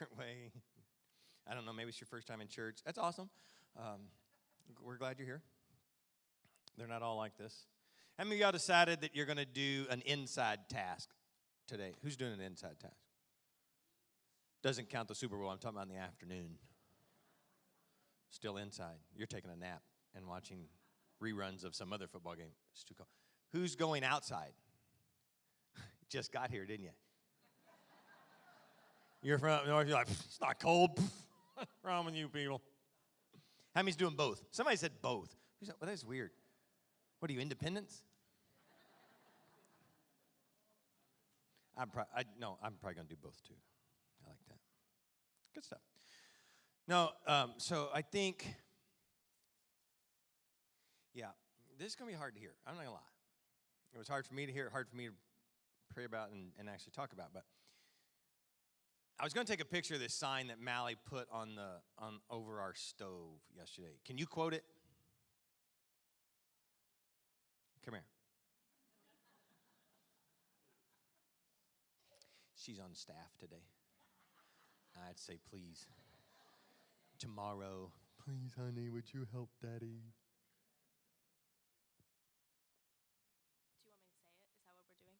different way. I don't know, maybe it's your first time in church. That's awesome. We're glad you're here. They're not all like this. How many of y'all decided that you're going to do an inside task today? Who's doing an inside task? Doesn't count the Super Bowl. I'm talking about in the afternoon. Still inside. You're taking a nap and watching reruns of some other football game. It's too cold. Who's going outside? Just got here, didn't you? You're from up north, you're like, it's not cold. What's wrong with you people? How many's doing both? Somebody said both. Well, that's weird. What are you, independents? I'm probably going to do both too. I like that. Good stuff. No, so I think, yeah, this is going to be hard to hear. I'm not going to lie. It was hard for me to hear, hard for me to pray about and actually talk about. But I was going to take a picture of this sign that Mally put on over our stove yesterday. Can you quote it? Come here. She's on staff today. I'd say, please, tomorrow, please, honey, would you help Daddy? Do you want me to say it? Is that what we're doing?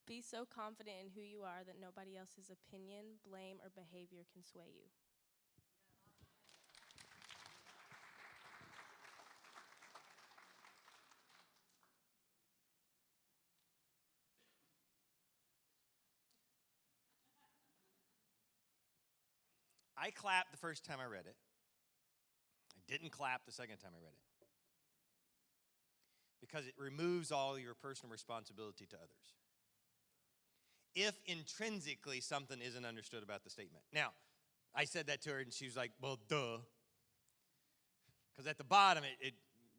Be so confident in who you are that nobody else's opinion, blame, or behavior can sway you. I clapped the first time I read it. I didn't clap the second time I read it. Because it removes all your personal responsibility to others. If intrinsically something isn't understood about the statement. Now, I said that to her and she was like, well, duh. Because at the bottom,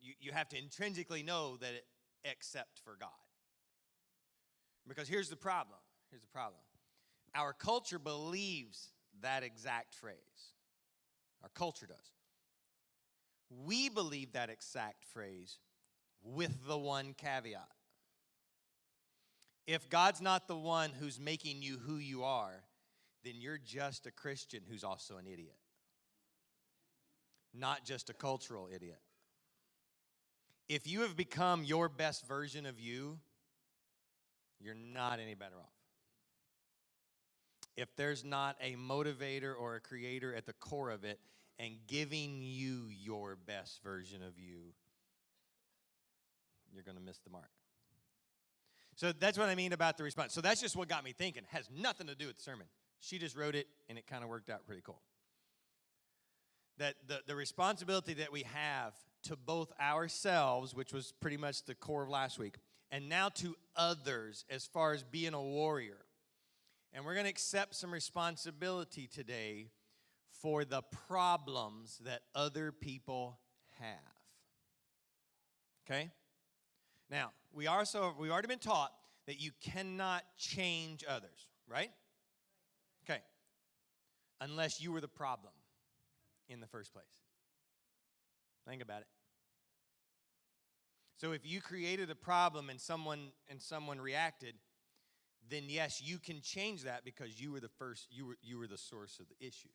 you have to intrinsically know that it except for God. Because here's the problem. Our culture believes that exact phrase. Our culture does. We believe that exact phrase with the one caveat. If God's not the one who's making you who you are, then you're just a Christian who's also an idiot. Not just a cultural idiot. If you have become your best version of you, you're not any better off. If there's not a motivator or a creator at the core of it and giving you your best version of you, you're going to miss the mark. So that's what I mean about the response. So that's just what got me thinking. Has nothing to do with the sermon. She just wrote it, and it kind of worked out pretty cool. That the responsibility that we have to both ourselves, which was pretty much the core of last week, and now to others as far as being a warrior. And we're going to accept some responsibility today for the problems that other people have. Okay? Now, we've already been taught that you cannot change others, right? Okay. Unless you were the problem in the first place. Think about it. So if you created a problem and someone reacted, then yes, you can change that because you were the first, you were the source of the issue.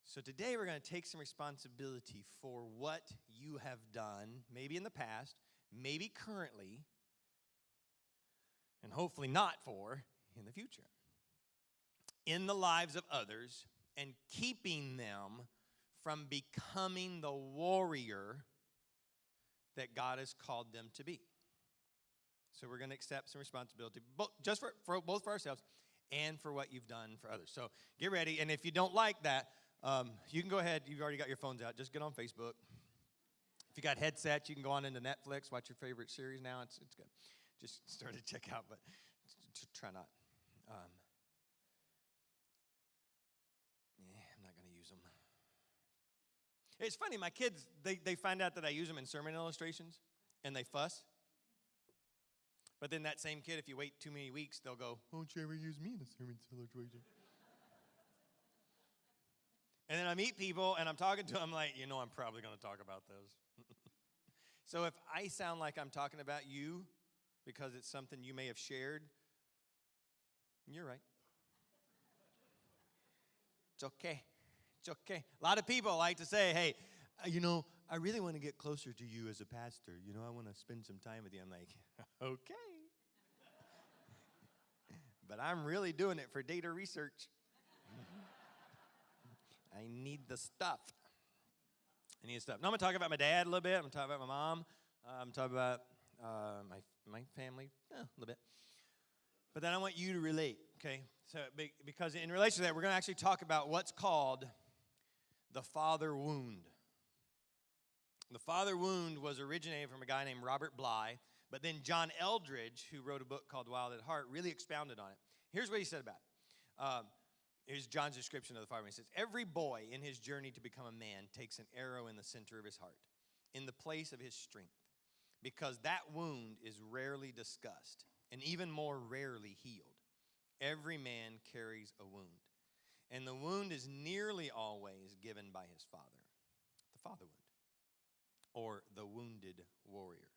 So today we're going to take some responsibility for what you have done, maybe in the past, maybe currently, and hopefully not for in the future, in the lives of others and keeping them from becoming the warrior that God has called them to be. So we're going to accept some responsibility, just for both for ourselves and for what you've done for others. So get ready, and if you don't like that, you can go ahead. You've already got your phones out. Just get on Facebook. If you got headsets, you can go on into Netflix, watch your favorite series now. It's good. Just start to check out, but try not. I'm not going to use them. It's funny, my kids, they find out that I use them in sermon illustrations, and they fuss. But then that same kid, if you wait too many weeks, they'll go, won't you ever use me in a sermon illustration? And then I meet people, and I'm talking to them like, I'm probably going to talk about those. So if I sound like I'm talking about you because it's something you may have shared, You're right. It's okay. It's okay. A lot of people like to say, hey, I really want to get closer to you as a pastor. I want to spend some time with you. I'm like, okay. But I'm really doing it for data research. I need the stuff. Now, I'm going to talk about my dad a little bit. I'm going to talk about my mom. I'm talking about my family a little bit. But then I want you to relate, okay? So because in relation to that, we're going to actually talk about what's called the father wound. The father wound was originated from a guy named Robert Bly, but then John Eldridge, who wrote a book called Wild at Heart, really expounded on it. Here's what he said about it. Here's John's description of the father wound. He says, every boy in his journey to become a man takes an arrow in the center of his heart, in the place of his strength, because that wound is rarely discussed and even more rarely healed. Every man carries a wound, and the wound is nearly always given by his father, the father wound, or the wounded warrior.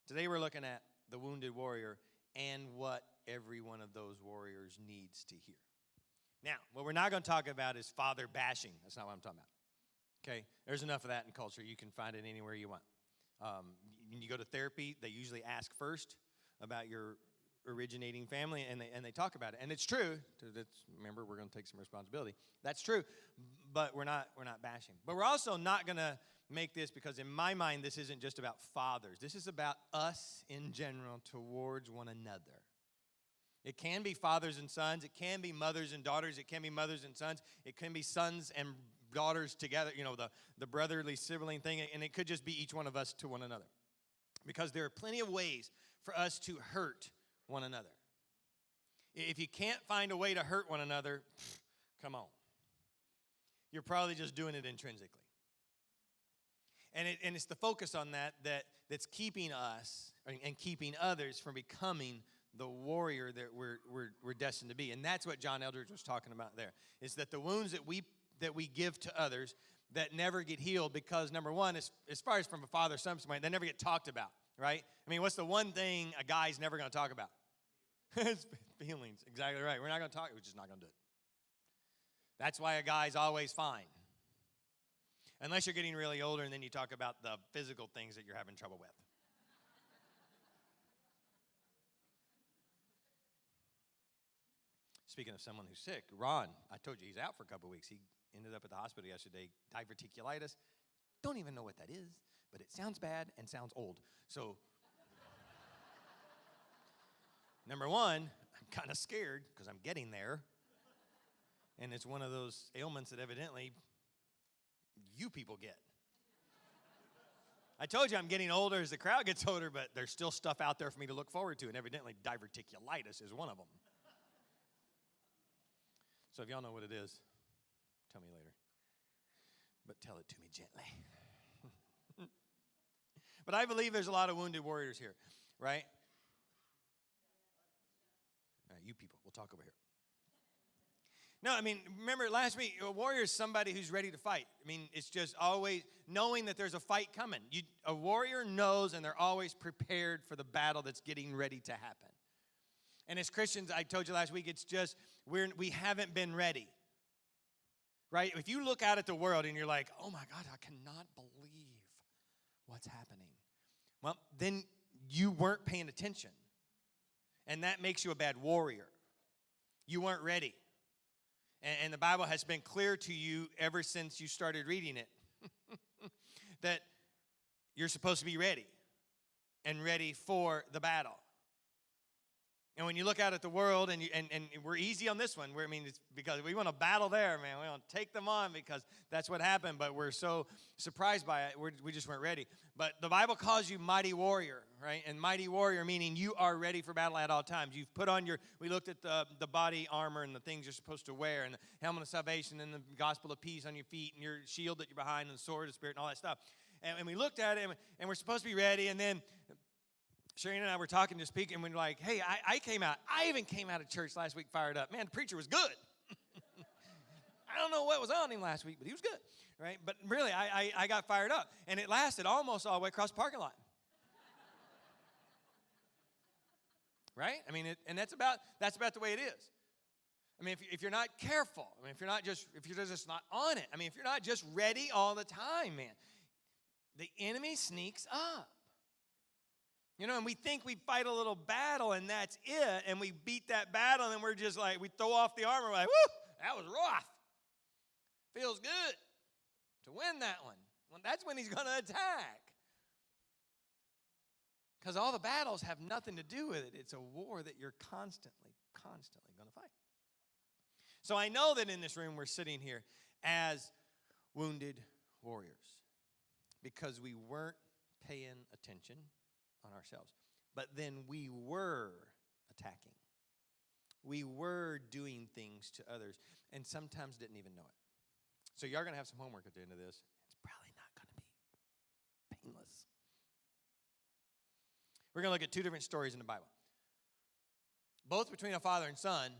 Today we're looking at the wounded warrior and what every one of those warriors needs to hear. Now, what we're not going to talk about is father bashing. That's not what I'm talking about. Okay? There's enough of that in culture. You can find it anywhere you want. When you go to therapy, they usually ask first about your originating family, and they talk about it. And it's true. Remember, we're going to take some responsibility. That's true, but we're not bashing. But we're also not going to make this, because in my mind, this isn't just about fathers. This is about us in general towards one another. It can be fathers and sons. It can be mothers and daughters. It can be mothers and sons. It can be sons and daughters together, the brotherly sibling thing. And it could just be each one of us to one another. Because there are plenty of ways for us to hurt one another. If you can't find a way to hurt one another, come on. You're probably just doing it intrinsically. And it's the focus on that's keeping us and keeping others from becoming the warrior that we're destined to be. And that's what John Eldridge was talking about there, is that the wounds that we give to others that never get healed, because number one, as far as from a father son standpoint, they never get talked about, right? I mean, what's the one thing a guy's never going to talk about? His feelings. Exactly right. We're not going to talk. We're just not going to do it. That's why a guy's always fine. Unless you're getting really older and then you talk about the physical things that you're having trouble with. Speaking of someone who's sick, Ron, I told you he's out for a couple of weeks. He ended up at the hospital yesterday, diverticulitis. Don't even know what that is, but it sounds bad and sounds old. So, number one, I'm kind of scared because I'm getting there. And it's one of those ailments that evidently you people get. I told you I'm getting older as the crowd gets older, but there's still stuff out there for me to look forward to, and evidently diverticulitis is one of them. So if y'all know what it is, tell me later. But tell it to me gently. But I believe there's a lot of wounded warriors here, right? All right, you people, we'll talk over here. No, I mean, remember last week, a warrior is somebody who's ready to fight. I mean, it's just always knowing that there's a fight coming. A warrior knows, and they're always prepared for the battle that's getting ready to happen. And as Christians, I told you last week, it's just we haven't been ready, right? If you look out at the world and you're like, oh my God, I cannot believe what's happening. Well, then you weren't paying attention. And that makes you a bad warrior. You weren't ready. And the Bible has been clear to you ever since you started reading it that you're supposed to be ready and ready for the battle. And when you look out at the world, and we're easy on this one, it's because we want to battle there, man. We want to take them on because that's what happened, but we're so surprised by it, we just weren't ready. But the Bible calls you mighty warrior, right? And mighty warrior meaning you are ready for battle at all times. You've put on we looked at the body armor and the things you're supposed to wear, and the helmet of salvation, and the gospel of peace on your feet, and your shield that you're behind, and the sword of the Spirit, and all that stuff. And we looked at it, and we're supposed to be ready, and then Shireen and I were talking to speak, and we were like, hey, I even came out of church last week fired up. Man, the preacher was good. I don't know what was on him last week, but he was good, right? But really, I got fired up, and it lasted almost all the way across the parking lot. right? I mean, and that's about the way it is. I mean, if you're not careful, I mean, if you're just not on it, I mean, if you're not just ready all the time, man, the enemy sneaks up. You know, and we think we fight a little battle and that's it, and we beat that battle, and we're just like, we throw off the armor, we're like, whoo, that was rough. Feels good to win that one. Well, that's when he's going to attack. Because all the battles have nothing to do with it. It's a war that you're constantly going to fight. So I know that in this room we're sitting here as wounded warriors because we weren't paying attention on ourselves. But then we were attacking. We were doing things to others and sometimes didn't even know it. So you are going to have some homework at the end of this. It's probably not going to be painless. We're going to look at two different stories in the Bible. Both between a father and son.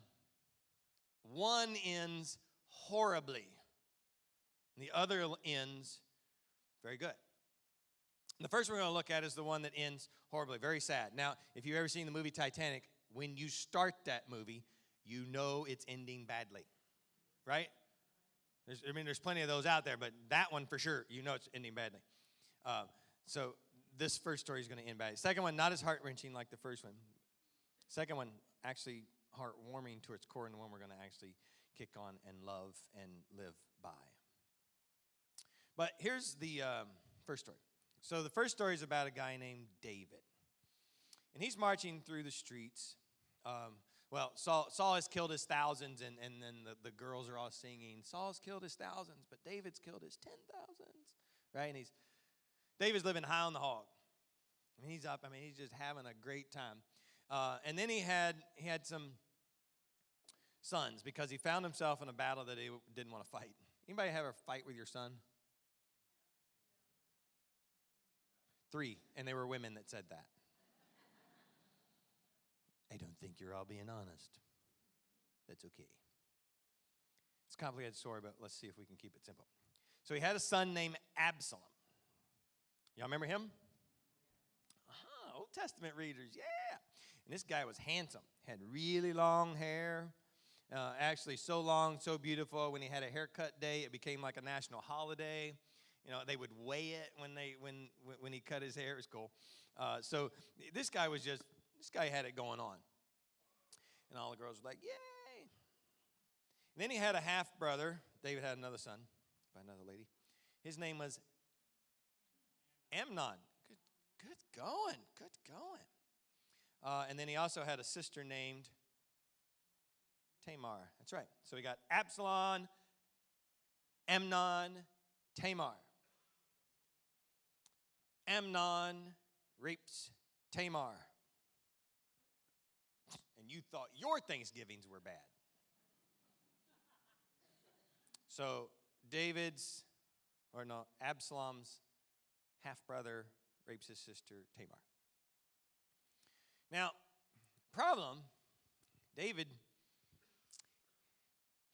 One ends horribly. And the other ends very good. And the first we're going to look at is the one that ends horribly, very sad. Now, if you've ever seen the movie Titanic, when you start that movie, you know it's ending badly, right? There's plenty of those out there, but that one for sure, you know it's ending badly. So this first story is going to end badly. Second one, not as heart-wrenching like the first one. Second one, actually heartwarming to its core, and the one we're going to actually kick on and love and live by. But here's the first story. So the first story is about a guy named David. And he's marching through the streets. Saul has killed his thousands, and then the girls are all singing, Saul's killed his thousands, but David's killed his 10,000s, right? And David's living high on the hog. I mean, he's just having a great time. And then he had some sons because he found himself in a battle that he didn't want to fight. Anybody have a fight with your son? 3, and they were women that said that. I don't think you're all being honest. That's okay. It's a complicated story, but let's see if we can keep it simple. So he had a son named Absalom. Y'all remember him? Old Testament readers, yeah. And this guy was handsome, had really long hair. Actually, so long, so beautiful. When he had a haircut day, it became like a national holiday. You know, they would weigh it when he cut his hair. It was cool. So this guy had it going on. And all the girls were like, yay. And then he had a half-brother. David had another son by another lady. His name was Amnon. Good going. And then he also had a sister named Tamar. That's right. So we got Absalom, Amnon, Tamar. Amnon rapes Tamar. And you thought your Thanksgivings were bad. So Absalom's half-brother rapes his sister Tamar. Now, problem, David,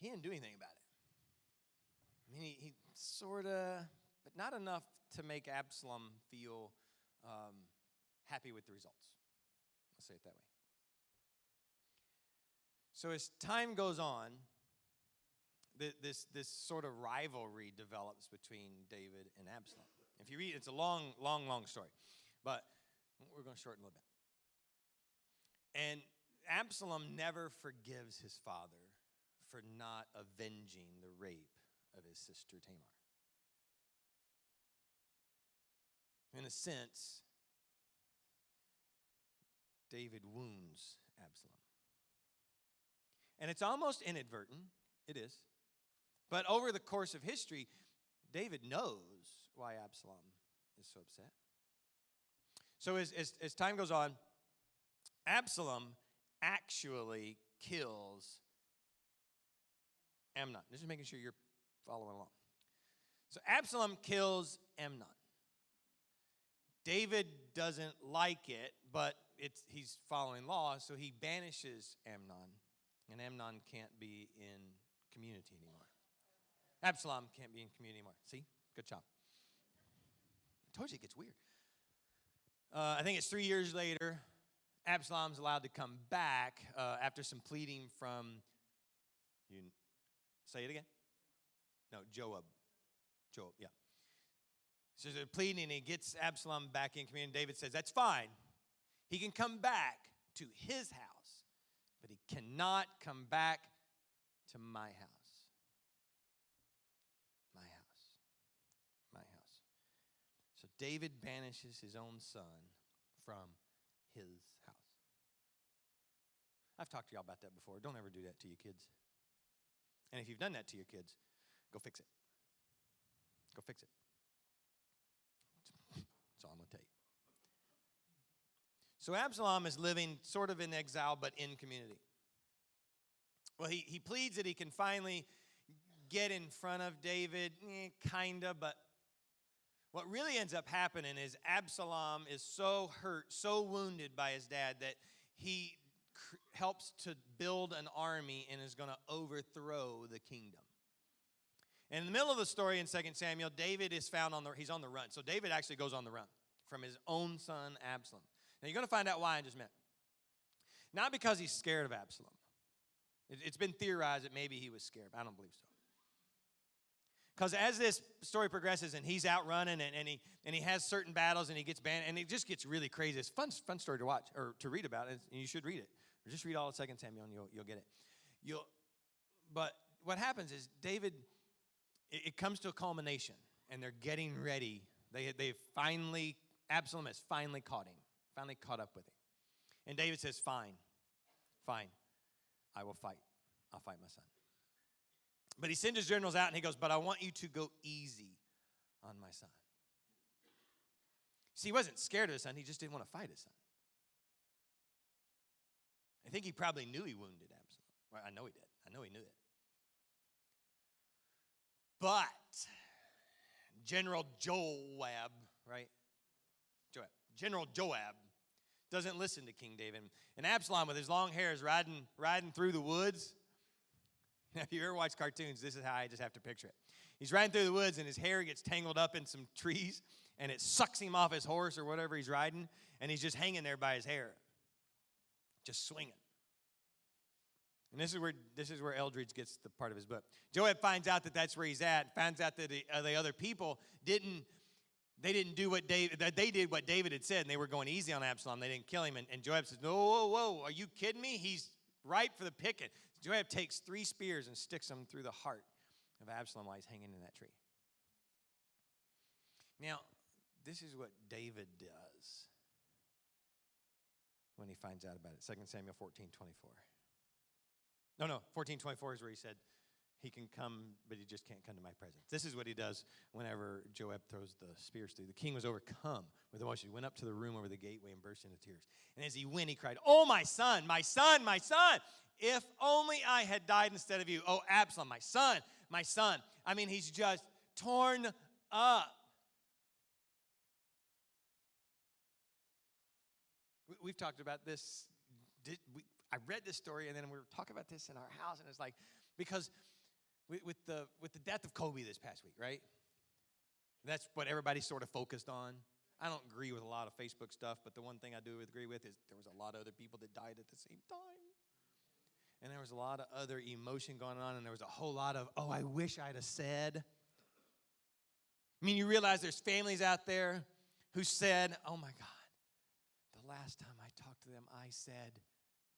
he didn't do anything about it. I mean, he sort of, but not enough to make Absalom feel happy with the results. Let's say it that way. So as time goes on, this sort of rivalry develops between David and Absalom. If you read, it's a long story, but we're going to shorten a little bit. And Absalom never forgives his father for not avenging the rape of his sister Tamar. In a sense, David wounds Absalom. And it's almost inadvertent. It is. But over the course of history, David knows why Absalom is so upset. So as time goes on, Absalom actually kills Amnon. Just making sure you're following along. So Absalom kills Amnon. David doesn't like it, but he's following law, so he banishes Amnon. And Amnon can't be in community anymore. Absalom can't be in community anymore. See? Good job. I told you it gets weird. I think it's 3 years later, Absalom's allowed to come back after some pleading from, you say it again? No, Joab. Joab, yeah. So they're pleading, and he gets Absalom back in community. David says, that's fine. He can come back to his house, but he cannot come back to my house. My house. My house. So David banishes his own son from his house. I've talked to y'all about that before. Don't ever do that to your kids. And if you've done that to your kids, go fix it. Go fix it. That's all I'm going to tell you. So Absalom is living sort of in exile, but in community. Well, he pleads that he can finally get in front of David, kind of, but what really ends up happening is Absalom is so hurt, so wounded by his dad that he helps to build an army and is going to overthrow the kingdom. And in the middle of the story in 2 Samuel, David is found he's on the run. So David actually goes on the run from his own son, Absalom. Now you're going to find out why in just a minute. Not because he's scared of Absalom. It's been theorized that maybe he was scared, but I don't believe so. Because as this story progresses and he's out running and he has certain battles and he gets banned, and it just gets really crazy. It's a fun story to watch or to read about, and you should read it. Or just read all of 2 Samuel and you'll get it. But what happens is David, it comes to a culmination, and they're getting ready. Absalom has finally caught him, finally caught up with him. And David says, fine, I will fight. I'll fight my son. But he sends his generals out, and he goes, but I want you to go easy on my son. See, he wasn't scared of his son. He just didn't want to fight his son. I think he probably knew he wounded Absalom. Well, I know he did. I know he knew it. But General Joab, right? General Joab doesn't listen to King David. And Absalom, with his long hair, is riding through the woods. Now, if you ever watch cartoons, this is how I just have to picture it. He's riding through the woods, and his hair gets tangled up in some trees, and it sucks him off his horse or whatever he's riding, and he's just hanging there by his hair, just swinging. And this is where Eldridge gets the part of his book. Joab finds out that that's where he's at. Finds out that the other people didn't do what they did what David had said, and they were going easy on Absalom. They didn't kill him. And Joab says, "No, whoa, are you kidding me? He's ripe for the picking." Joab takes 3 spears and sticks them through the heart of Absalom while he's hanging in that tree. Now, this is what David does when he finds out about it. 2 Samuel 14:24. No, 14:24 is where he said, he can come, but he just can't come to my presence. This is what he does whenever Joab throws the spears through. The king was overcome with emotion. He went up to the room over the gateway and burst into tears. And as he went, he cried, "Oh, my son, my son, my son! If only I had died instead of you. Oh, Absalom, my son, my son." I mean, he's just torn up. We've talked about this. I read this story, and then we were talking about this in our house, and it's like, because with the death of Kobe this past week, right? That's what everybody sort of focused on. I don't agree with a lot of Facebook stuff, but the one thing I do agree with is there was a lot of other people that died at the same time. And there was a lot of other emotion going on, and there was a whole lot of, oh, I wish I'd have said. I mean, you realize there's families out there who said, oh, my God, the last time I talked to them, I said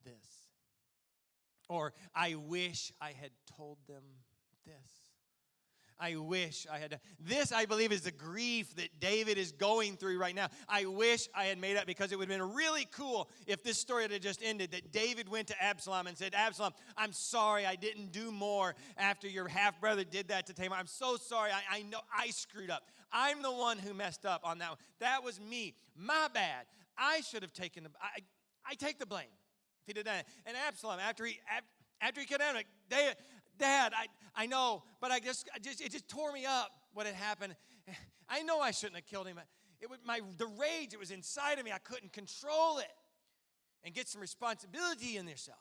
this. Or I wish I had told them this. I wish I had. This, I believe, is the grief that David is going through right now. I wish I had made up, because it would have been really cool if this story had just ended, that David went to Absalom and said, "Absalom, I'm sorry I didn't do more after your half-brother did that to Tamar. I'm so sorry. I know I screwed up. I'm the one who messed up on that one. That was me. My bad. I should have taken the, I take the blame if he did that." And Absalom, after he got out, like, Dad, I know, but it just tore me up what had happened. I know I shouldn't have killed him. The rage that was inside of me, I couldn't control it. And get some responsibility in yourself.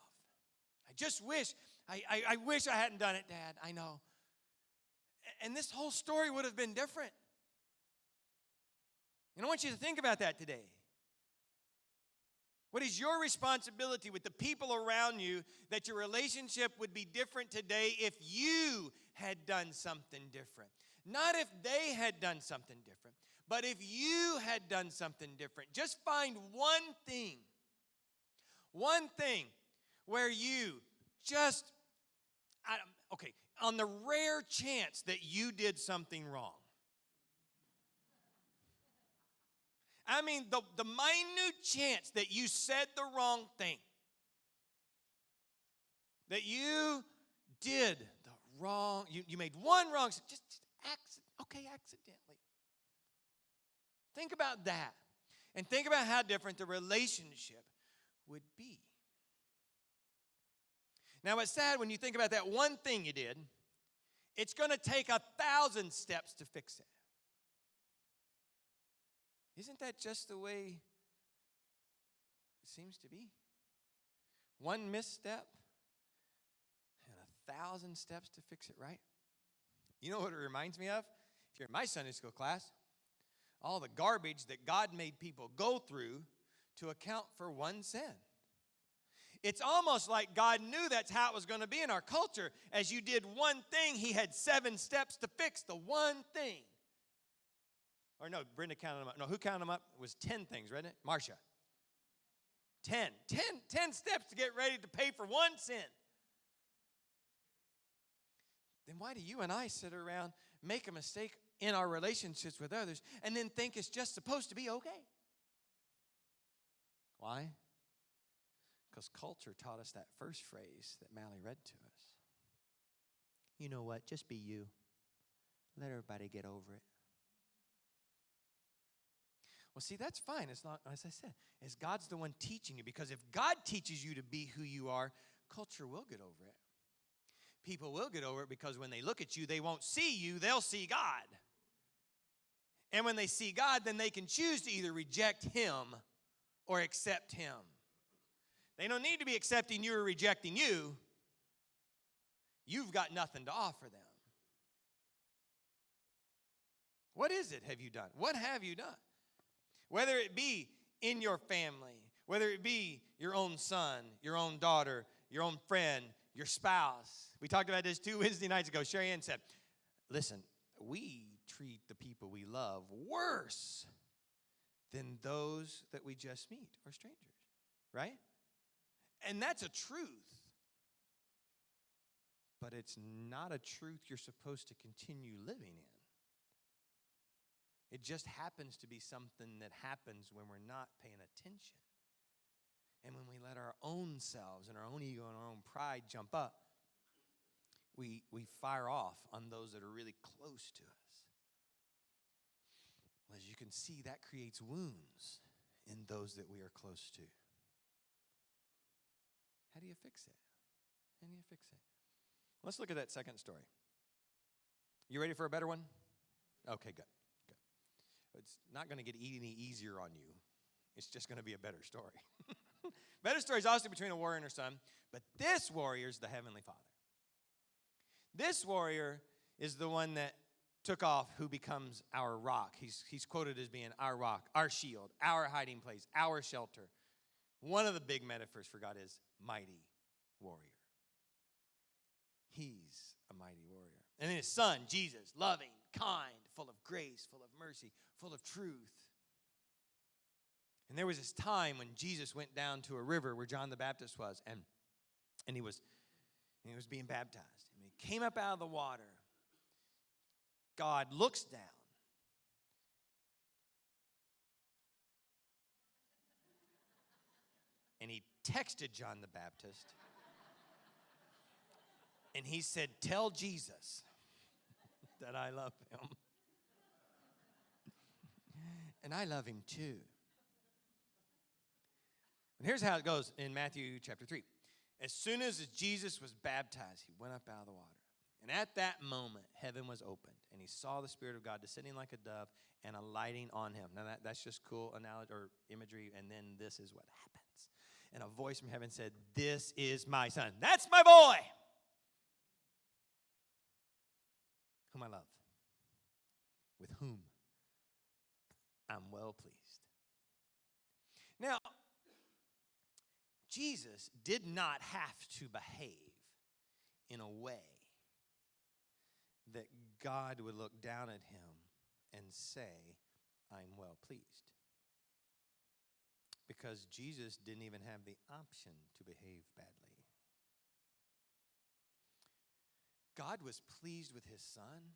I just wish, I wish I hadn't done it, Dad. I know. And this whole story would have been different. And I want you to think about that today. What is your responsibility with the people around you that your relationship would be different today if you had done something different? Not if they had done something different, but if you had done something different. Just find one thing where you just, on the rare chance that you did something wrong. I mean, the minute chance that you said the wrong thing, that you did the wrong, you made one wrong, just accidentally. Think about that. And think about how different the relationship would be. Now, what's sad when you think about that one thing you did, it's going to take 1,000 steps to fix it. Isn't that just the way it seems to be? One misstep and 1,000 steps to fix it right. You know what it reminds me of? If you're in my Sunday school class, all the garbage that God made people go through to account for one sin. It's almost like God knew that's how it was going to be in our culture. As you did one thing, he had 7 steps to fix the one thing. Or no, Brenda counted them up. No, who counted them up? It was 10 things, wasn't it? Marcia. 10 steps to get ready to pay for one sin. Then why do you and I sit around, make a mistake in our relationships with others, and then think it's just supposed to be okay? Why? Because culture taught us that first phrase that Mally read to us. You know what? Just be you. Let everybody get over it. Well, see, that's fine. It's not, as I said, as God's the one teaching you. Because if God teaches you to be who you are, culture will get over it. People will get over it because when they look at you, they won't see you, they'll see God. And when they see God, then they can choose to either reject him or accept him. They don't need to be accepting you or rejecting you. You've got nothing to offer them. What is it have you done? What have you done? Whether it be in your family, whether it be your own son, your own daughter, your own friend, your spouse. We talked about this 2 Wednesday nights ago. Sherry Ann said, listen, we treat the people we love worse than those that we just meet or strangers, right? And that's a truth. But it's not a truth you're supposed to continue living in. It just happens to be something that happens when we're not paying attention. And when we let our own selves and our own ego and our own pride jump up, we fire off on those that are really close to us. Well, as you can see, that creates wounds in those that we are close to. How do you fix it? How do you fix it? Let's look at that second story. You ready for a better one? Okay, good. It's not going to get any easier on you. It's just going to be a better story. Better story is also between a warrior and her son, but this warrior is the Heavenly Father. This warrior is the one that took off, who becomes our rock. He's quoted as being our rock, our shield, our hiding place, our shelter. One of the big metaphors for God is mighty warrior. He's a mighty warrior. And then his son, Jesus, loving, kind, full of grace, full of mercy, full of truth. And there was this time when Jesus went down to a river where John the Baptist was, and he was being baptized. And when he came up out of the water, God looks down. And he texted John the Baptist. And he said, tell Jesus that I love him. And I love him too. And here's how it goes in Matthew chapter 3. As soon as Jesus was baptized, he went up out of the water. And at that moment, heaven was opened, and he saw the Spirit of God descending like a dove and alighting on him. Now, that's just cool analogy or imagery, and then this is what happens. And a voice from heaven said, this is my son. That's my boy, whom I love, with whom I'm well pleased. Now, Jesus did not have to behave in a way that God would look down at him and say, I'm well pleased. Because Jesus didn't even have the option to behave badly. God was pleased with his son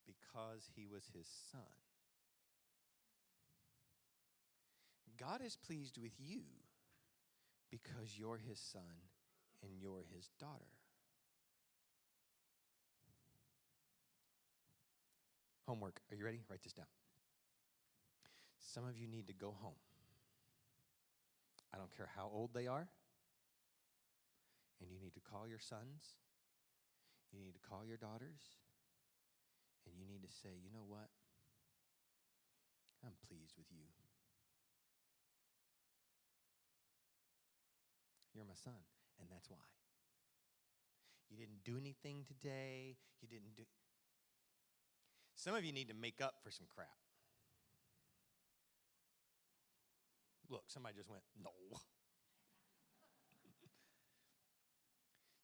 because he was his son. God is pleased with you because you're his son and you're his daughter. Homework. Are you ready? Write this down. Some of you need to go home. I don't care how old they are. And you need to call your sons. You need to call your daughters. And you need to say, you know what? I'm pleased with you. You're my son, and that's why. You didn't do anything today. You didn't do... Some of you need to make up for some crap. Look, somebody just went, no.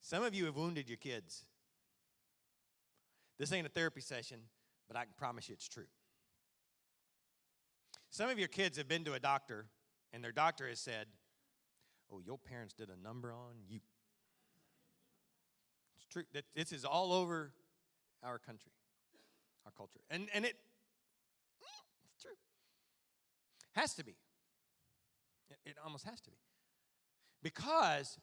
Some of you have wounded your kids. This ain't a therapy session, but I can promise you it's true. Some of your kids have been to a doctor, and their doctor has said, oh, your parents did a number on you. It's true. This is all over our country, our culture. And it's true. Has to be. It almost has to be. Because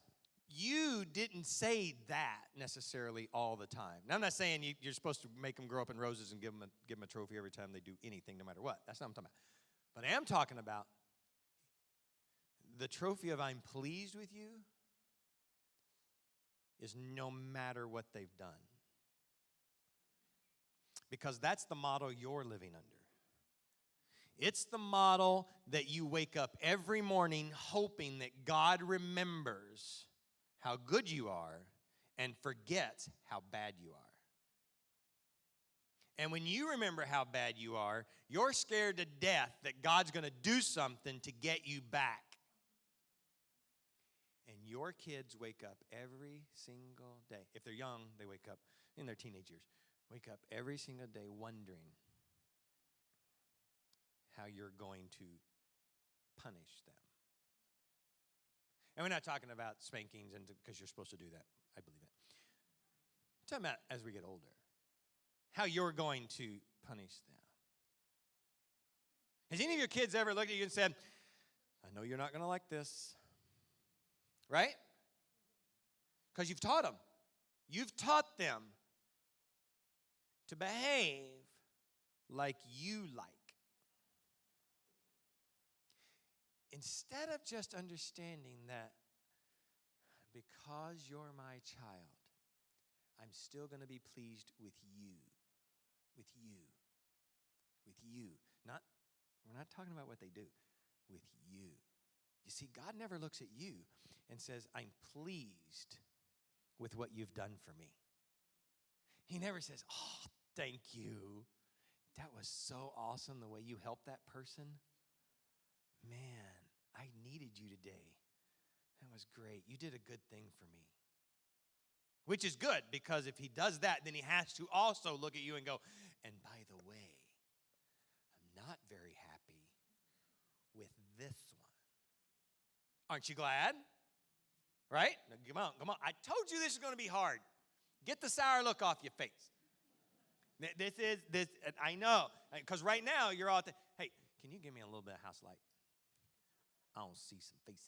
you didn't say that necessarily all the time. Now, I'm not saying you're supposed to make them grow up in roses and give them a trophy every time they do anything, no matter what. That's not what I'm talking about. But I am talking about the trophy of I'm pleased with you is no matter what they've done. Because that's the model you're living under. It's the model that you wake up every morning hoping that God remembers how good you are and forgets how bad you are. And when you remember how bad you are, you're scared to death that God's going to do something to get you back. And your kids wake up every single day. If they're young, they wake up in their teenage years. Wake up every single day wondering how you're going to punish them. And we're not talking about spankings because you're supposed to do that. I believe it. I'm talking about as we get older. How you're going to punish them. Has any of your kids ever looked at you and said, I know you're not going to like this. Right? Because you've taught them. You've taught them to behave like you like. Instead of just understanding that because you're my child, I'm still going to be pleased with you. With you. With you. We're not talking about what they do. With you. You see, God never looks at you and says, I'm pleased with what you've done for me. He never says, oh, thank you. That was so awesome the way you helped that person. Man, I needed you today. That was great. You did a good thing for me. Which is good, because if he does that, then he has to also look at you and go, and by the way, I'm not very happy with this one. Aren't you glad? Right? Now, come on. I told you this is going to be hard. Get the sour look off your face. This. I know. Because right now, you're all, hey, can you give me a little bit of house light? I don't see some faces.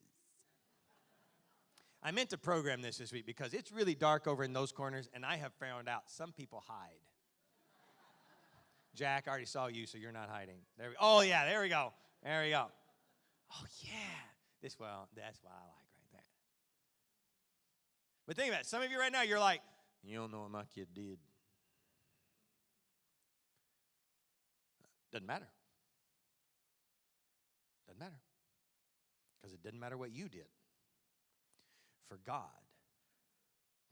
I meant to program this week because it's really dark over in those corners, and I have found out some people hide. Jack, I already saw you, so you're not hiding. Oh, yeah, there we go. There we go. Oh, yeah. That's what I like right there. But think about it. Some of you right now, you're like, you don't know what my kid did. Doesn't matter. Doesn't matter. Because it doesn't matter what you did. For God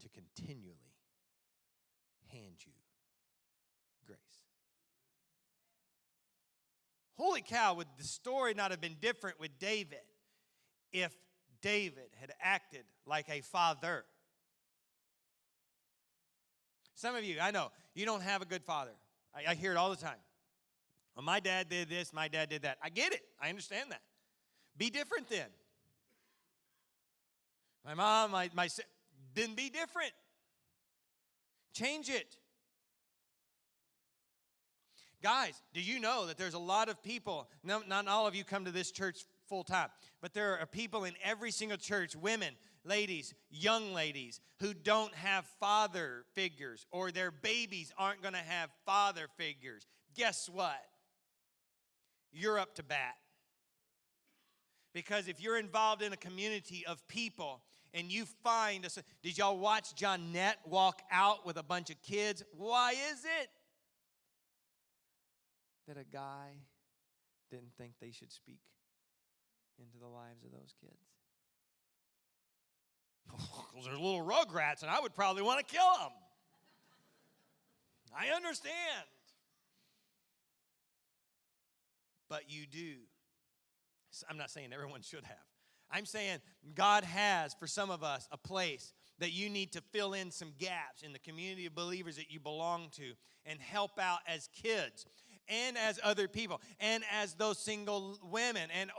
to continually hand you grace. Holy cow, would the story not have been different with David if David had acted like a father. Some of you, I know, you don't have a good father. I hear it all the time. Well, my dad did this, my dad did that. I get it. I understand that. Be different then. My mom, didn't be different. Change it. Guys, do you know that there's a lot of people, not all of you come to this church full time, but there are people in every single church, women, ladies, young ladies, who don't have father figures, or their babies aren't going to have father figures. Guess what? You're up to bat. Because if you're involved in a community of people and you find, did y'all watch Johnette walk out with a bunch of kids? Why is it that a guy didn't think they should speak into the lives of those kids? Because they're little rugrats, and I would probably want to kill them. I understand. But you do. I'm not saying everyone should have. I'm saying God has, for some of us, a place that you need to fill in some gaps in the community of believers that you belong to and help out as kids and as other people and as those single women and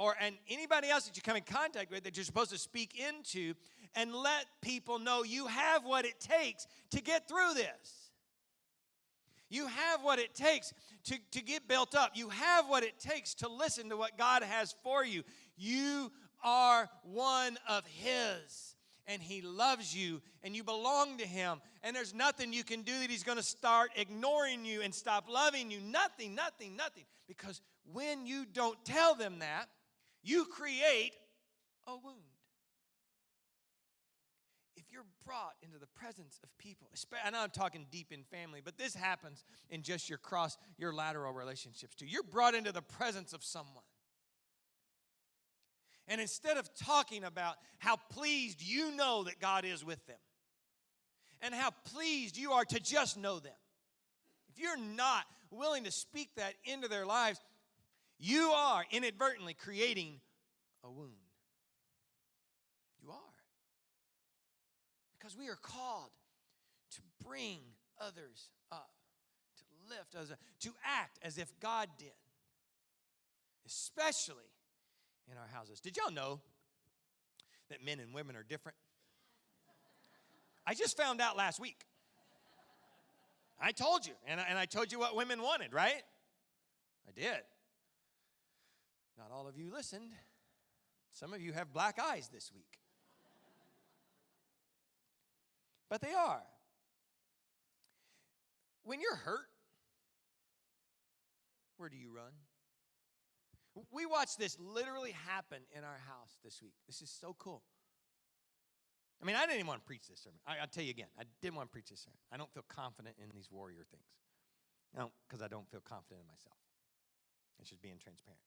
anybody else that you come in contact with that you're supposed to speak into, and let people know you have what it takes to get through this. You have what it takes to get built up. You have what it takes to listen to what God has for you. You are one of His, and He loves you, and you belong to Him, and there's nothing you can do that He's going to start ignoring you and stop loving you. Nothing, nothing, nothing. Because when you don't tell them that, you create a wound. If you're brought into the presence of people, I know I'm talking deep in family, but this happens in just your lateral relationships too. You're brought into the presence of someone. And instead of talking about how pleased you know that God is with them and how pleased you are to just know them, if you're not willing to speak that into their lives, you are inadvertently creating a wound. You are. Because we are called to bring others up, to lift others up, to act as if God did, especially in our houses. Did y'all know that men and women are different? I just found out last week. I told you, and I told you what women wanted, right? I did. Not all of you listened. Some of you have black eyes this week. But they are. When you're hurt, where do you run? We watched this literally happen in our house this week. This is so cool. I mean, I didn't even want to preach this sermon. I'll tell you again, I didn't want to preach this sermon. I don't feel confident in these warrior things. No, because I don't feel confident in myself. It's just being transparent.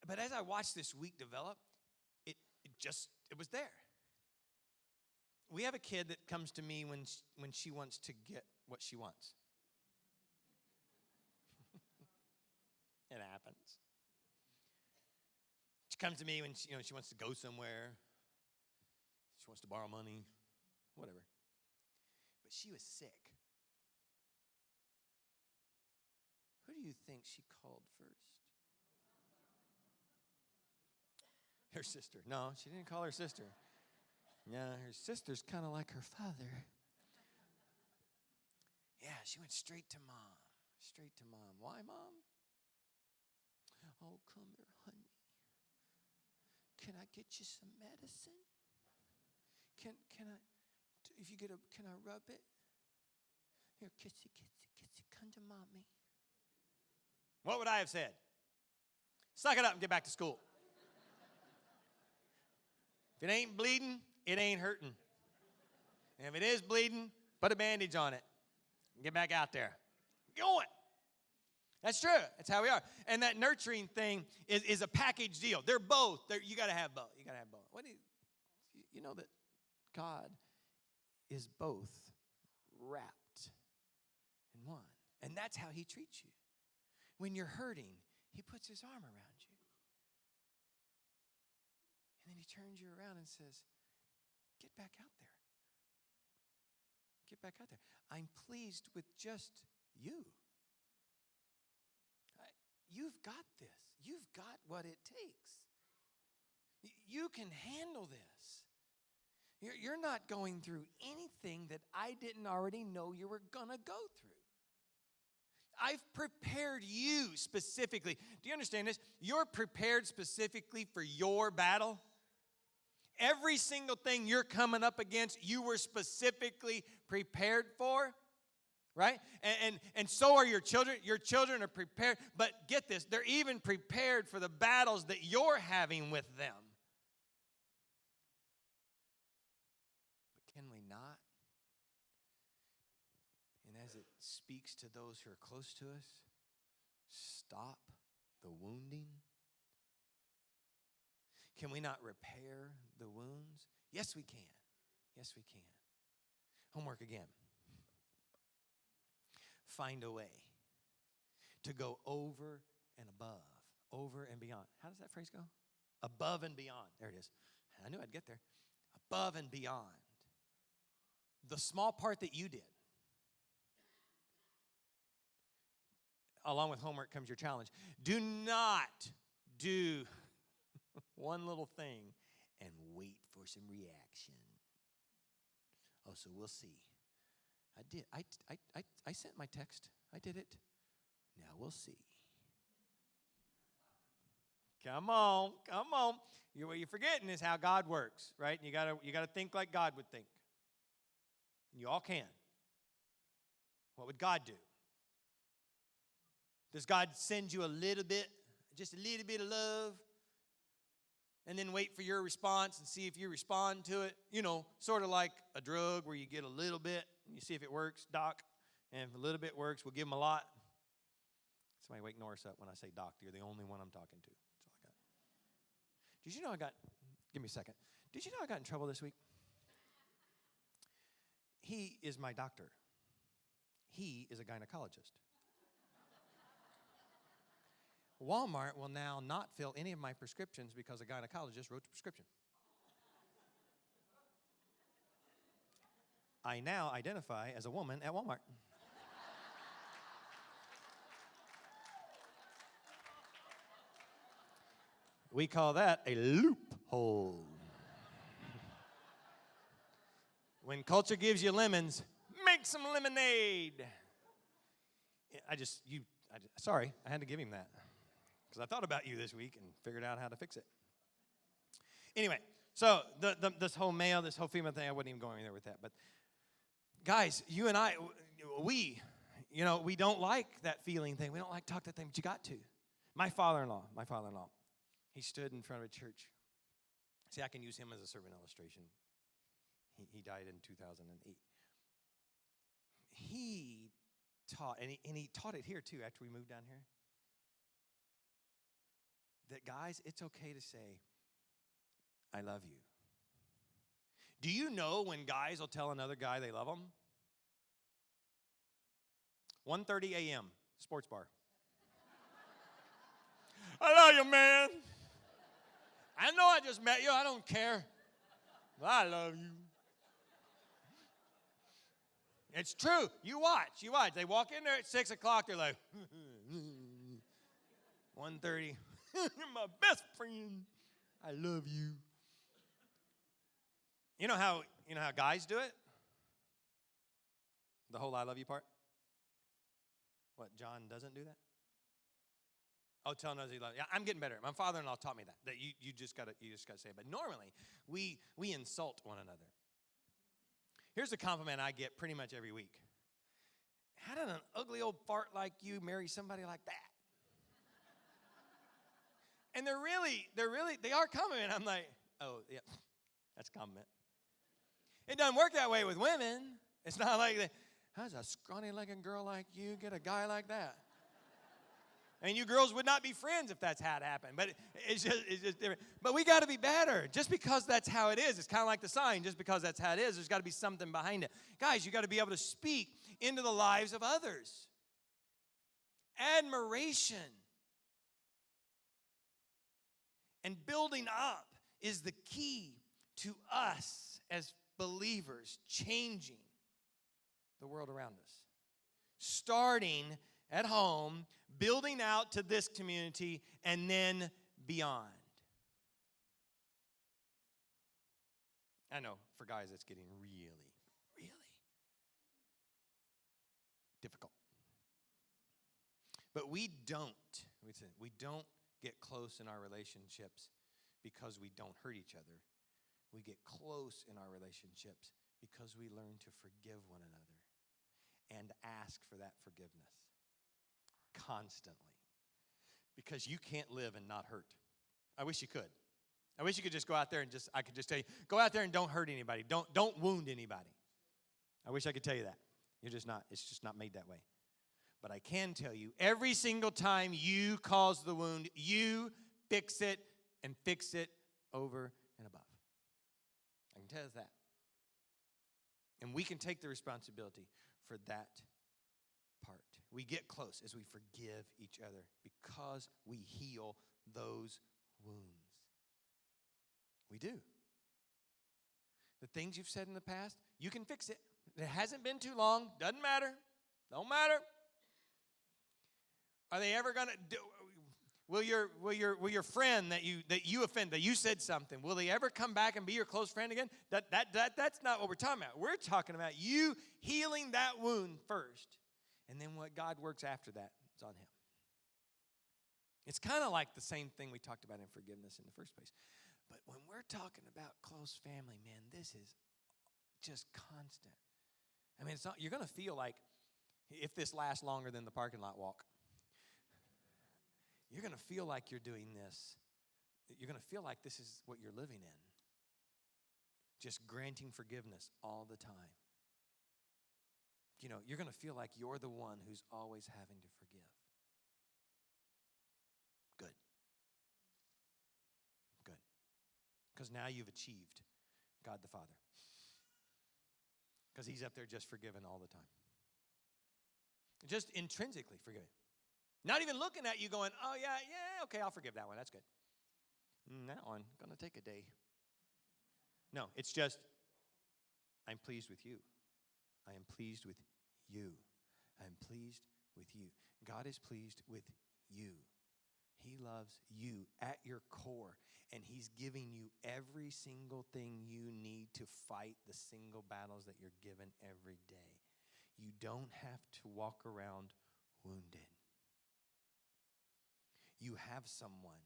But as I watched this week develop, it was there. We have a kid that comes to me when she wants to get what she wants. It happens. She comes to me when she wants to go somewhere. She wants to borrow money, whatever. But she was sick. Who do you think she called first? Her sister. No, she didn't call her sister. Yeah, her sister's kind of like her father. Yeah, she went straight to mom. Straight to mom. Why, Mom? Oh, come here, honey. Can I get you some medicine? Can I, if you get can I rub it? Here, kissy, kissy, kissy, come to mommy. What would I have said? Suck it up and get back to school. If it ain't bleeding, it ain't hurting. And if it is bleeding, put a bandage on it. And get back out there. Going. That's true. That's how we are. And that nurturing thing is a package deal. They're both. You got to have both. You got to have both. You know that God is both wrapped in one. And that's how He treats you. When you're hurting, He puts His arm around you. he turns you around and says, get back out there. Get back out there. I'm pleased with just you. You've got this. You've got what it takes. You can handle this. You're not going through anything that I didn't already know you were going to go through. I've prepared you specifically. Do you understand this? You're prepared specifically for your battle. Every single thing you're coming up against, you were specifically prepared for. Right? And so are your children. Your children are prepared. But get this, they're even prepared for the battles that you're having with them. But can we not? And as it speaks to those who are close to us, stop the wounding? Can we not repair the wounds? Yes, we can. Yes, we can. Homework again. Find a way to go over and above, over and beyond. How does that phrase go? Above and beyond. There it is. I knew I'd get there. Above and beyond. The small part that you did. Along with homework comes your challenge. Do not do one little thing and wait for some reaction. Oh, so we'll see. I did. I sent my text. I did it. Now we'll see. Come on, come on. What you're forgetting is how God works, right? You gotta think like God would think. And you all can. What would God do? Does God send you a little bit, just a little bit of love, and then wait for your response and see if you respond to it? You know, sort of like a drug where you get a little bit and you see if it works, doc. And if a little bit works, we'll give them a lot. Somebody wake Norris up when I say doc. You're the only one I'm talking to. That's all I got. Did you know give me a second. Did you know I got in trouble this week? He is my doctor. He is a gynecologist. Walmart will now not fill any of my prescriptions because a gynecologist wrote the prescription. I now identify as a woman at Walmart. We call that a loophole. When culture gives you lemons, make some lemonade. Sorry, I had to give him that. Because I thought about you this week and figured out how to fix it. Anyway, so this whole male, this whole female thing, I wasn't even going there with that. But guys, you and I, we don't like that feeling thing. We don't like talk that thing, but you got to. My father-in-law, he stood in front of a church. See, I can use him as a servant illustration. He died in 2008. He taught, and he taught it here too after we moved down here, that guys, it's okay to say, I love you. Do you know when guys will tell another guy they love him? 1:30 a.m., sports bar. I love you, man. I know I just met you. I don't care. But I love you. It's true. You watch. They walk in there at 6 o'clock. They're like, 1:30. You're my best friend. I love you. You know how guys do it? The whole I love you part? What, John doesn't do that? Oh, tell another he loves you. I'm getting better. My father-in-law taught me that you just gotta say it. But normally we insult one another. Here's a compliment I get pretty much every week. How did an ugly old fart like you marry somebody like that? And they are complimenting. I'm like, oh, yeah, that's a compliment. It doesn't work that way with women. It's not like, how's a scrawny-looking girl like you get a guy like that? And you girls would not be friends if that's how it happened. But it's just different. But we got to be better. Just because that's how it is, it's kind of like the sign. Just because that's how it is, there's got to be something behind it. Guys, you got to be able to speak into the lives of others. Admiration. And building up is the key to us as believers changing the world around us. Starting at home, building out to this community, and then beyond. I know, for guys, it's getting really, really difficult. But we don't get close in our relationships because we don't hurt each other. We get close in our relationships because we learn to forgive one another and ask for that forgiveness constantly. Because you can't live and not hurt. I wish you could. I wish you could just go out there and I could just tell you, go out there and don't hurt anybody. Don't wound anybody. I wish I could tell you that. It's just not made that way. But I can tell you, every single time you cause the wound, you fix it and fix it over and above. I can tell you that. And we can take the responsibility for that part. We get close as we forgive each other because we heal those wounds. We do. The things you've said in the past, you can fix it. It hasn't been too long. Doesn't matter. Don't matter. Are they ever going to do? Will your friend that you offended, that you said something, will they ever come back and be your close friend again? That's not what we're talking about. We're talking about you healing that wound first, and then what God works after that is on him. It's kind of like the same thing we talked about in forgiveness in the first place. But when we're talking about close family, man, this is just constant. I mean, you're going to feel like, if this lasts longer than the parking lot walk, you're going to feel like you're doing this. You're going to feel like this is what you're living in. Just granting forgiveness all the time. You know, you're going to feel like you're the one who's always having to forgive. Good. Good. Because now you've achieved God the Father. Because he's up there just forgiving all the time. Just intrinsically forgiving. Not even looking at you going, oh, yeah, okay, I'll forgive that one. That's good. That one, going to take a day. No, it's just, I'm pleased with you. I am pleased with you. I am pleased with you. God is pleased with you. He loves you at your core, and he's giving you every single thing you need to fight the single battles that you're given every day. You don't have to walk around wounded. You have someone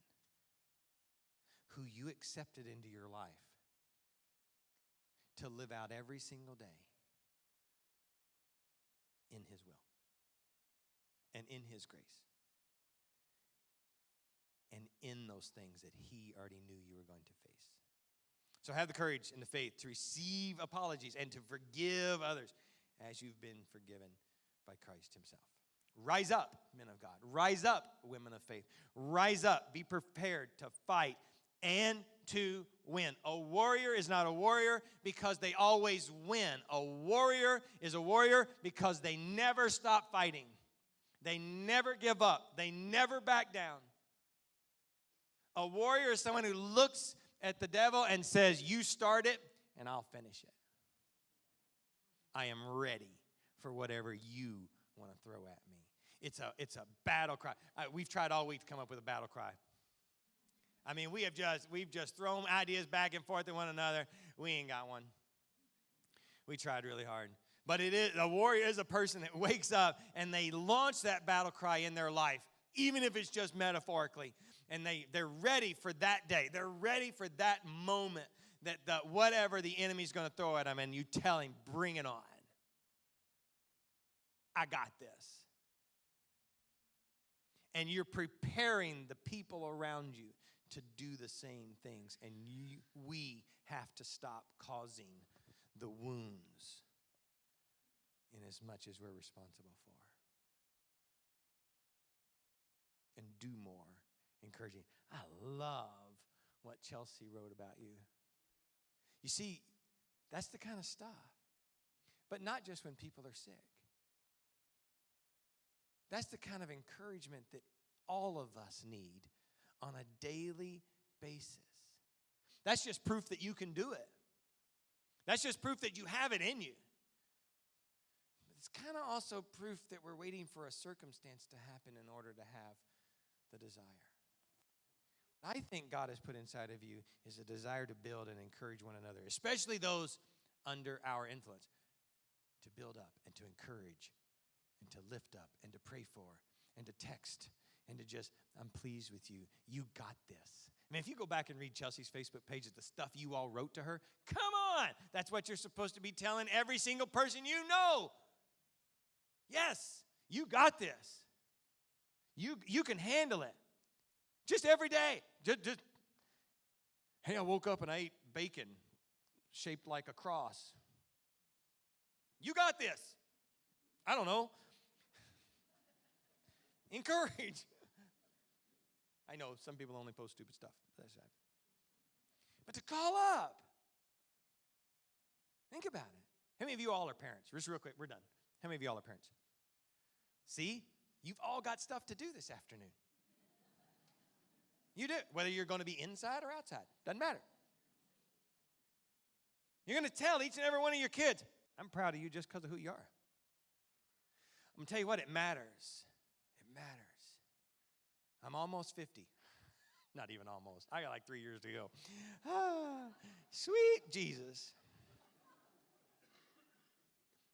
who you accepted into your life to live out every single day in his will and in his grace and in those things that he already knew you were going to face. So have the courage and the faith to receive apologies and to forgive others as you've been forgiven by Christ himself. Rise up, men of God. Rise up, women of faith. Rise up. Be prepared to fight and to win. A warrior is not a warrior because they always win. A warrior is a warrior because they never stop fighting. They never give up. They never back down. A warrior is someone who looks at the devil and says, you start it and I'll finish it. I am ready for whatever you want to throw at me. It's a battle cry. We've tried all week to come up with a battle cry. I mean, we've just thrown ideas back and forth to one another. We ain't got one. We tried really hard. But a warrior is a person that wakes up and they launch that battle cry in their life, even if it's just metaphorically. And they're ready for that day. They're ready for that moment that whatever the enemy's going to throw at them, and you tell him, bring it on. I got this. And you're preparing the people around you to do the same things. And we have to stop causing the wounds in as much as we're responsible for. And do more encouraging. I love what Chelsea wrote about you. You see, that's the kind of stuff. But not just when people are sick. That's the kind of encouragement that all of us need on a daily basis. That's just proof that you can do it. That's just proof that you have it in you. But it's kind of also proof that we're waiting for a circumstance to happen in order to have the desire. What I think God has put inside of you is a desire to build and encourage one another, especially those under our influence, to build up and to encourage and to lift up and to pray for and to text and to just, I'm pleased with you. You got this. I mean, if you go back and read Chelsea's Facebook page, the stuff you all wrote to her, come on. That's what you're supposed to be telling every single person you know. Yes, you got this. You can handle it. Just every day. Just, hey, I woke up and I ate bacon shaped like a cross. You got this. I don't know. Encourage. I know some people only post stupid stuff. That's sad. But to call up. Think about it. How many of you all are parents? Just real quick, we're done. How many of you all are parents? See? You've all got stuff to do this afternoon. You do. Whether you're going to be inside or outside. Doesn't matter. You're going to tell each and every one of your kids, I'm proud of you just because of who you are. I'm going to tell you what, it matters. It matters. I'm almost 50. Not even almost. I got like 3 years to go. Ah, sweet Jesus.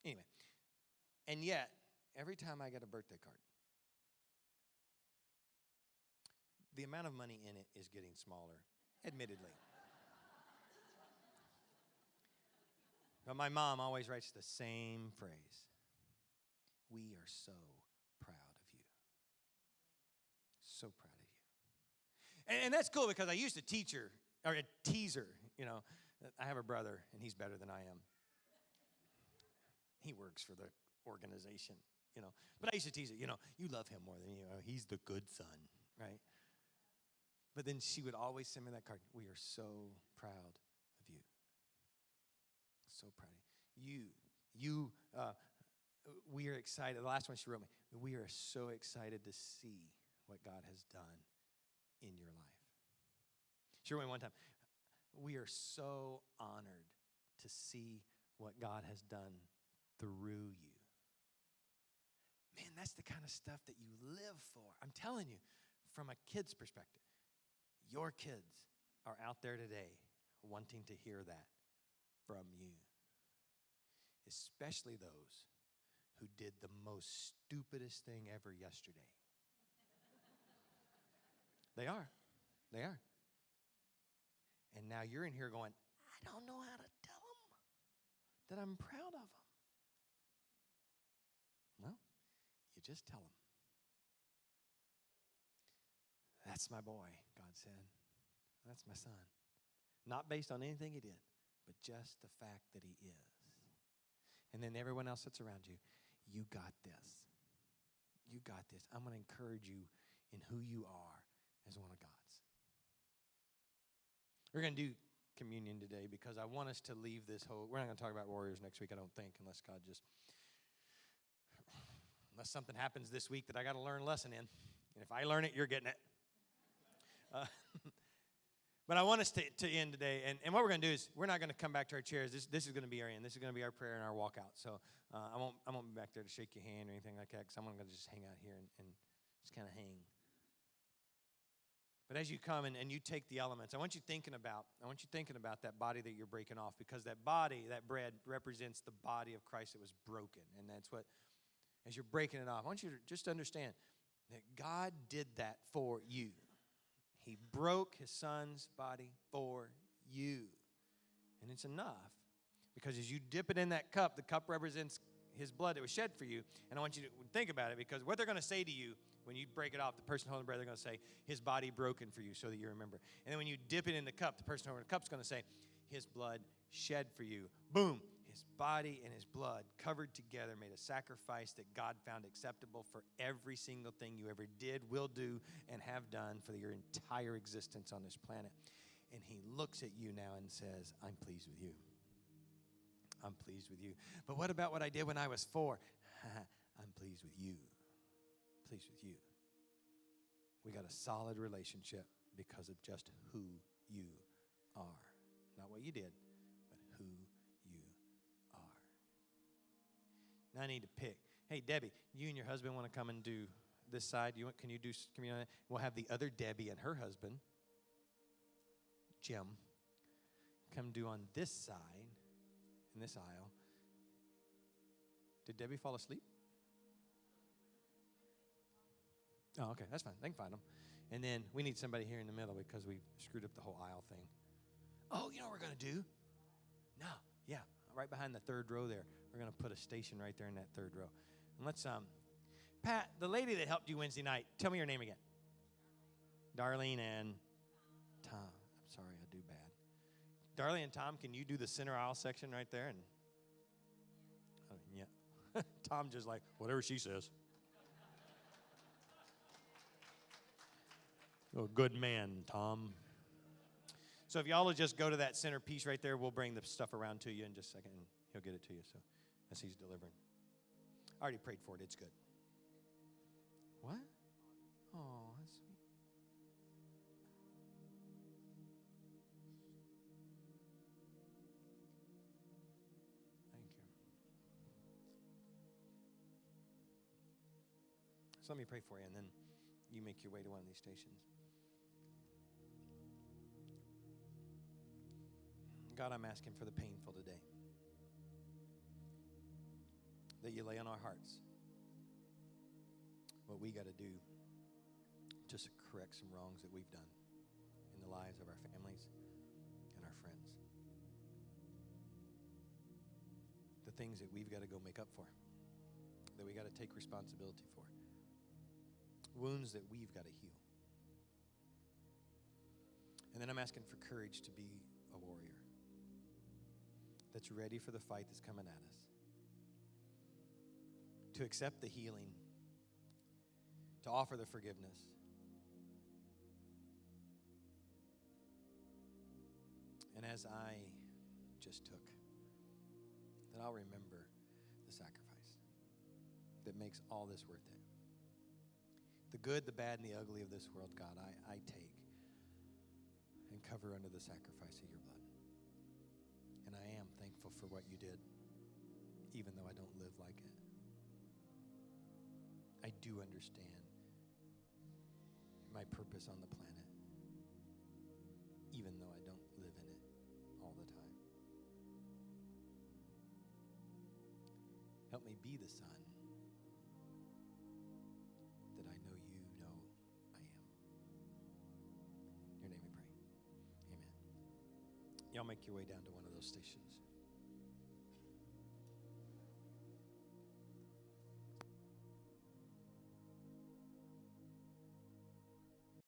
Anyway, and yet, every time I get a birthday card, the amount of money in it is getting smaller, admittedly. But my mom always writes the same phrase. We are so proud of you. So proud of you. And that's cool because I used to teach her, or tease her, you know. I have a brother, and he's better than I am. He works for the organization, you know. But I used to tease her, you know, you love him more than you know. He's the good son, right? But then she would always send me that card. We are so proud of you. So proud of you. We are excited. The last one she wrote me. We are so excited to see what God has done in your life. She wrote me one time. We are so honored to see what God has done through you. Man, that's the kind of stuff that you live for. I'm telling you, from a kid's perspective, your kids are out there today wanting to hear that from you. Especially those who did the most stupidest thing ever yesterday. They are. They are. And now you're in here going, I don't know how to tell them that I'm proud of them. Well, you just tell them. That's my boy, God said. That's my son. Not based on anything he did, but just the fact that he is. And then everyone else that's around you, you got this. You got this. I'm going to encourage you in who you are as one of God's. We're going to do communion today because I want us to leave this whole, we're not going to talk about Warriors next week, I don't think, unless something happens this week that I got to learn a lesson in. And if I learn it, you're getting it. But I want us to end today, and what we're going to do is we're not going to come back to our chairs. This is going to be our end. This is going to be our prayer and our walkout. So I won't be back there to shake your hand or anything like that because I'm going to just hang out here and just kind of hang. But as you come and you take the elements, I want you thinking about that body that you're breaking off because that body, that bread, represents the body of Christ that was broken. And that's what, as you're breaking it off, I want you to just understand that God did that for you. He broke his son's body for you. And it's enough because as you dip it in that cup, the cup represents his blood that was shed for you. And I want you to think about it because what they're going to say to you when you break it off, the person holding the bread, they're going to say, his body broken for you so that you remember. And then when you dip it in the cup, the person holding the cup is going to say, his blood shed for you. Boom. His body and his blood covered together made a sacrifice that God found acceptable for every single thing you ever did, will do, and have done for your entire existence on this planet. And he looks at you now and says, I'm pleased with you. I'm pleased with you. But what about what I did when I was 4? I'm pleased with you. Pleased with you. We got a solid relationship because of just who you are. Not what you did, but who you are. Now I need to pick. Hey, Debbie, you and your husband want to come and do this side? Can you do communion? We'll have the other Debbie and her husband, Jim, come do on this side, in this aisle. Did Debbie fall asleep? Oh, okay, that's fine. They can find them. And then we need somebody here in the middle because we screwed up the whole aisle thing. Oh, you know what we're going to do? No, yeah, right behind the third row there. We're going to put a station right there in that third row. And let's, Pat, the lady that helped you Wednesday night, tell me your name again. Darlene and Tom. I'm sorry, I do bad. Darlene and Tom, can you do the center aisle section right there? And yeah. Tom just like, whatever she says. Oh, good man, Tom. So if y'all will just go to that center piece right there, we'll bring the stuff around to you in just a second, and he'll get it to you. So as he's delivering. I already prayed for it. It's good. What? Oh, that's sweet. Thank you. So let me pray for you, and then you make your way to one of these stations. God, I'm asking for the painful today that you lay on our hearts. What we got to do to correct some wrongs that we've done in the lives of our families and our friends. The things that we've got to go make up for, that we got to take responsibility for. Wounds that we've got to heal. And then I'm asking for courage to be a warrior that's ready for the fight that's coming at us. To accept the healing, to offer the forgiveness. And as I just took, that I'll remember the sacrifice that makes all this worth it. The good, the bad, and the ugly of this world, God, I take and cover under the sacrifice of your blood. And I am thankful for what you did, even though I don't live like it. I do understand my purpose on the planet, even though I don't live in it all the time. Help me be the son that I know you know I am. In your name we pray. Amen. Y'all make your way down to one of those stations.